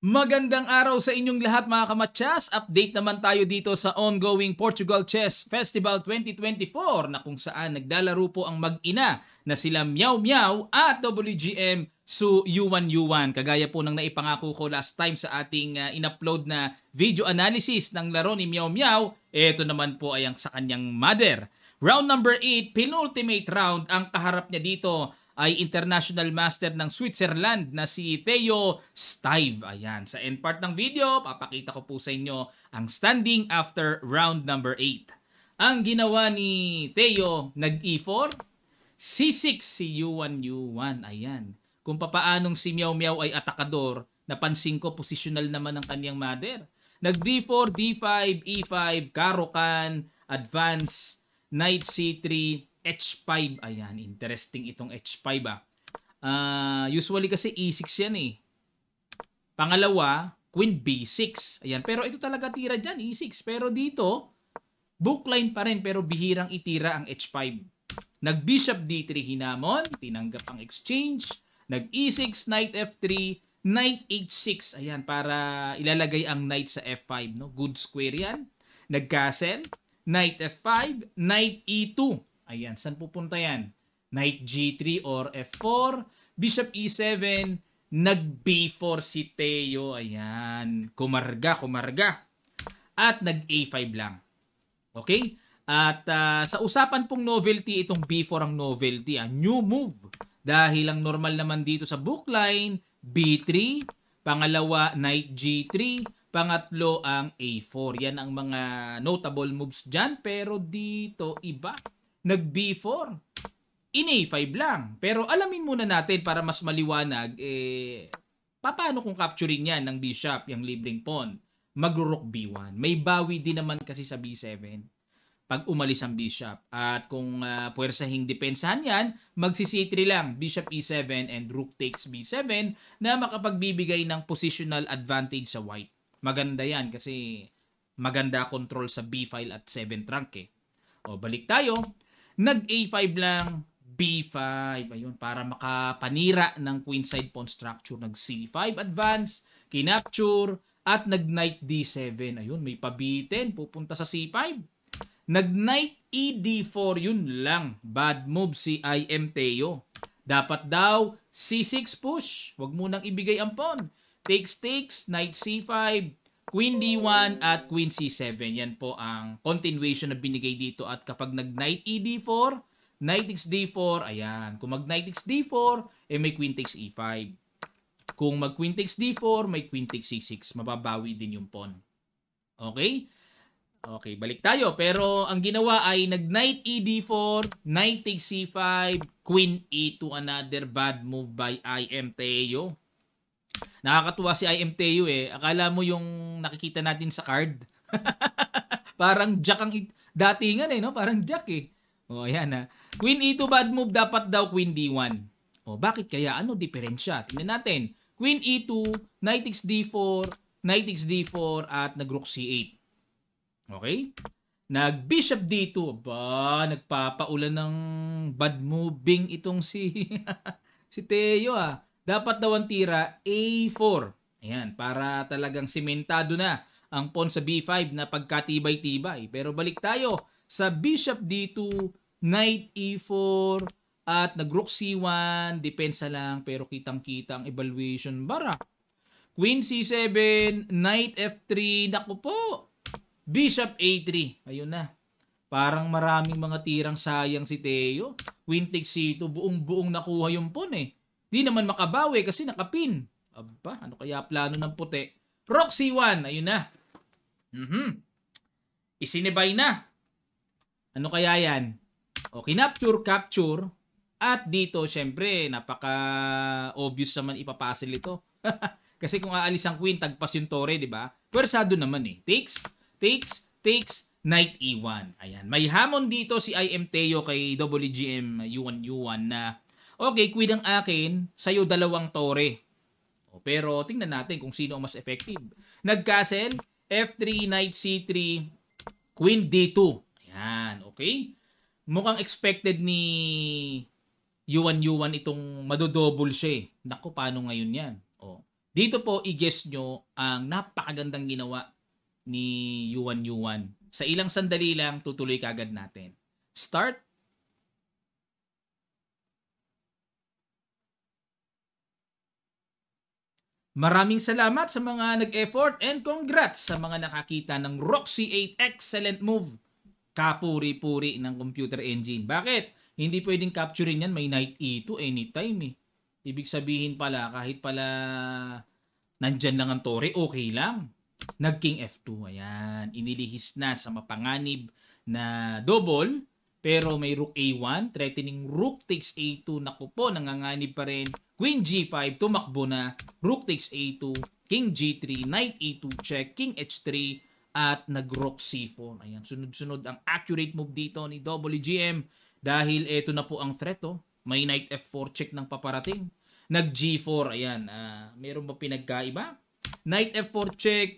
Magandang araw sa inyong lahat mga kamatsas. Update naman tayo dito sa ongoing Portugal Chess Festival 2024 na kung saan naglalaro po ang mag-ina na sila Meow Meow at WGM Su Yuan Yuan. Kagaya po ng naipangako ko last time sa ating in-upload na video analysis ng laro ni Meow Meow, ito naman po ay ang sa kanyang mother. Round number 8, penultimate round, ang kaharap niya dito ay international master ng Switzerland na si Theo Stive. Ayan, sa end part ng video, papakita ko po sa inyo ang standing after round number 8. Ang ginawa ni Theo, nag-E4, C6 si Yuan Yuan. Ayan, kung papaanong si Meow Meow ay atakador, napansin ko positional naman ang kanyang mother. Nag-D4, D5, E5, Karokan, advance, Knight C3, H5. Ayan, interesting itong H5 ah. Usually kasi E6 yan eh. Pangalawa, Queen B6. Ayan, pero ito talaga tira dyan, E6. Pero dito, bookline pa rin pero bihirang itira ang H5. Nag-Bishop D3 hinamon, tinanggap ang exchange. Nag-E6, Knight F3, Knight H6. Ayan, para ilalagay ang Knight sa F5. No? Good square yan. Nag-Castle, Knight F5, Knight E2. Ayan, saan pupunta yan? Knight G3 or F4, Bishop E7, nag-B4 si Theo. Ayan, kumarga. At nag-A5 lang. Okay? At sa usapan pong novelty, itong B4 ang novelty. New move. Dahil ang normal naman dito sa bookline, B3, pangalawa, Knight G3, pangatlo ang A4. Yan ang mga notable moves dyan. Pero dito, iba. Nag-B4. In A5 lang. Pero alamin muna natin para mas maliwanag, paano kung capturing yan ng bishop, yung libreng pawn? Mag-rook B1. May bawi din naman kasi sa B7 pag umalis ang bishop. At kung puwersahing depensahan yan, magsi-C3 lang, bishop E7 and rook takes B7 na makapagbibigay ng positional advantage sa white. Maganda yan kasi maganda control sa B file at 7 trunk eh. O, balik tayo. Nag-A5 lang, B5. Ayun, para makapanira ng queenside pawn structure. Nag-C5 advance, kinapture, at nag-Knight D7. Ayun, may pabitin. Pupunta sa C5. Nag-Knight ED4. Yun lang. Bad move si IM Theo. Dapat daw C6 push. Huwag munang ibigay ang pawn. Takes, Knight C5, Queen D1 at Queen C7. Yan po ang continuation na binigay dito. At kapag nag-Knight ED4, Knight takes D4, ayan. Kung mag-Knight takes D4, may Queen takes E5. Kung mag-Queen takes D4, may Queen takes C6. Mababawi din yung pawn. Okay? Okay, balik tayo. Pero ang ginawa ay nag-Knight ED4, Knight takes C5, Queen E2. Another bad move by IM Theo. Nakakatuwa si IM Theo eh. Akala mo yung nakikita natin sa card. Parang jack ang datingan eh, no? Parang jack eh. O, ayan ha. Queen E2 bad move, dapat daw Queen D1. O, bakit kaya? Ano diferensya? Tingnan natin. Queen E2, Knight takes D4, Knight takes D4, at nag-Rook C8. Okay? Nag-Bishop D2. Aba, nagpapaulan ng bad moving itong si si Theo ah. Dapat daw ang tira A4. Ayan, para talagang simentado na ang pawn sa B5 na pagkatibay-tibay. Pero balik tayo sa Bishop D2, Knight E4, at nag-Rook C1. Depensa lang, pero kitang-kita ang evaluation bara. Queen C7, Knight F3. Naku po. Bishop A3. Ayun na. Parang maraming mga tirang sayang si Theo. Queen takes C2. Buong-buong nakuha yung pawn eh. Di naman makabawi kasi nakapin. Aba, ano kaya plano ng puti? Rook C1, ayun na. Isinibay na. Ano kaya yan? O, capture. At dito, syempre, napaka-obvious naman ipapasil ito. Kasi kung aalis ang queen, tagpas yung tore, di ba? Pwersado naman eh. Takes, Knight E1. Ayan. May hamon dito si IM Theo kay WGM Yuan na okay, queen ang akin, sa'yo dalawang tore. O, pero tingnan natin kung sino ang mas effective. Nag-castle, F3, Knight C3, Queen D2. Ayan, okay? Mukhang expected ni Yuan itong madodouble siya eh. Naku, paano ngayon yan? O, Dito po, i-guess nyo ang napakagandang ginawa ni Yuan Yuan. Sa ilang sandali lang, tutuloy kagad natin. Start. Maraming salamat sa mga nag-effort and congrats sa mga nakakita ng Roxy 8. Excellent move. Kapuri-puri ng computer engine. Bakit? Hindi pwedeng capturing yan. May Knight E2 anytime eh. Ibig sabihin pala, kahit pala nandyan lang ang tore, okay lang. Nag-King F2. Ayan. Inilihis na sa mapanganib na double. Pero may Rook A1. Threatening Rook takes A2. Naku po, nanganganib pa rin. Queen G5. Tumakbo na. Rook takes A2. King G3. Knight E2 check. King H3. At nag-Rook C4. Ayan. Sunod-sunod ang accurate move dito ni WGM. Dahil eto na po ang threat. Oh. May Knight F4 check ng paparating. Nag-G4. Ayan. Meron ba pinagkaiba? Knight F4 check.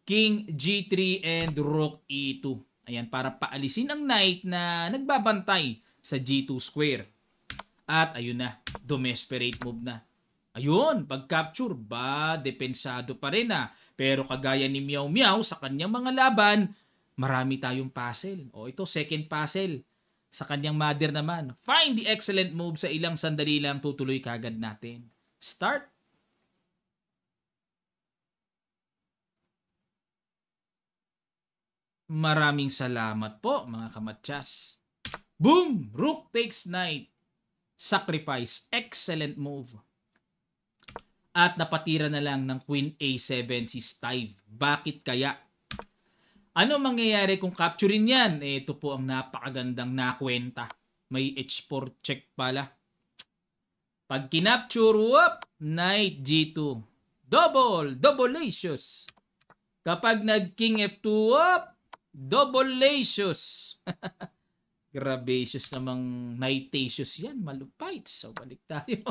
King G3 and Rook E2. Ayan, para paalisin ang knight na nagbabantay sa G2 square. At ayun na, desperate move na. Ayun, pag-capture ba, depensado pa rin na. Pero kagaya ni Meow Meow sa kanyang mga laban, marami tayong puzzle. O ito, second puzzle. Sa kanyang mother naman, find the excellent move sa ilang sandali lang, tutuloy kagad natin. Start. Maraming salamat po mga kamatyas. Boom! Rook takes knight. Sacrifice. Excellent move. At napatira na lang ng Queen A7 si Steve. Bakit kaya? Ano mangyayari kung capturein yan? Ito po ang napakagandang nakwenta. May H4 check pala. Pag kinapture, whoop! Knight G2. Double-licious. Kapag nag-King F2, whoop! Double-licious. Grabacious namang Knightatious yan. Malupait. So, balik tayo.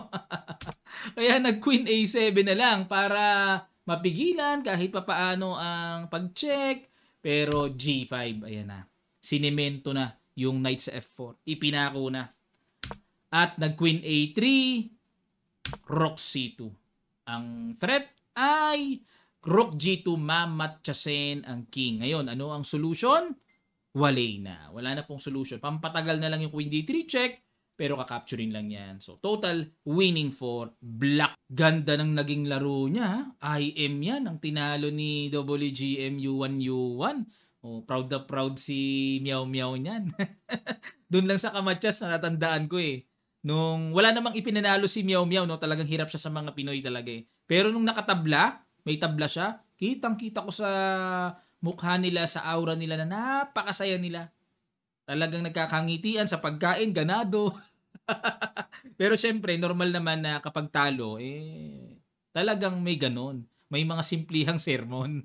Kaya nag-Queen A7 na lang para mapigilan kahit papaano ang pag-check. Pero G5, ayan na. Sinemento na yung Knight sa F4. Ipinako na. At nag-Queen A3, Rook C2. Ang threat ay Rook G2, mamatyasin ang king. Ngayon, ano ang solution? Wala na. Wala na pong solution. Pampatagal na lang yung Queen D3 check, pero kakapturin lang yan. So, total winning for Black. Ganda ng naging laro niya. IM yan, ang tinalo ni WGM U1. Oh, proud na proud si Meow Meow niyan. Doon lang sa kamatyas, natatandaan ko eh. Nung wala namang ipinanalo si Meow Meow, no, talagang hirap siya sa mga Pinoy talaga eh. Pero nung nakatabla, may tabla siya, kitang-kita ko sa mukha nila, sa aura nila na napakasaya nila. Talagang nagkakangitian sa pagkain, ganado. Pero syempre, normal naman na kapag talo, talagang may ganon. May mga simplihang sermon.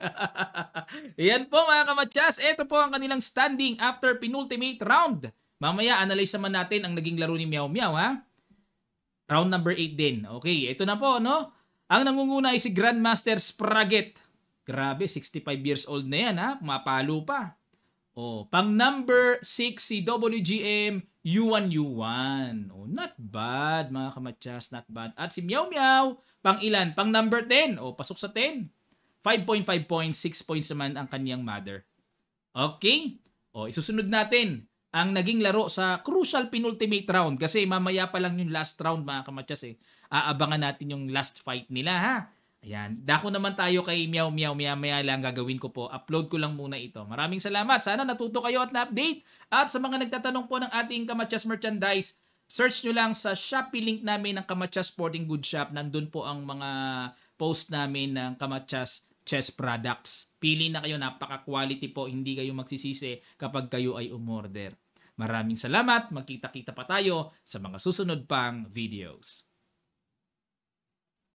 Ayan po mga kamatyas, ito po ang kanilang standing after penultimate round. Mamaya, analyze naman natin ang naging laro ni Meow Meow, ha? Round number 8 din. Okay, ito na po, no? Ang nangunguna ay si Grandmaster Spraget. Grabe, 65 years old na yan, ha? Mapalo pa. Oh, pang number 6 si WGM U1. Oh, not bad, mga kamatyas, not bad. At si Meow Meow, pang ilan? Pang number 10. Oh, pasok sa 10. 5.5 points, 6 points naman ang kanyang mother. Okay? Oh, isusunod natin ang naging laro sa crucial penultimate round kasi mamaya pa lang yung last round, mga kamatyas eh. Aabangan natin yung last fight nila, ha? Ayan. Dako naman tayo kay Meow Meow. Maya lang gagawin ko po. Upload ko lang muna ito. Maraming salamat. Sana natuto kayo at na-update. At sa mga nagtatanong po ng ating Kamatyas merchandise, search nyo lang sa Shopee link namin ng Kamatyas Sporting Goods Shop. Nandun po ang mga post namin ng Kamatyas chess products. Pili na kayo. Napaka-quality po. Hindi kayo magsisisi kapag kayo ay umorder. Maraming salamat. Magkita-kita pa tayo sa mga susunod pang videos.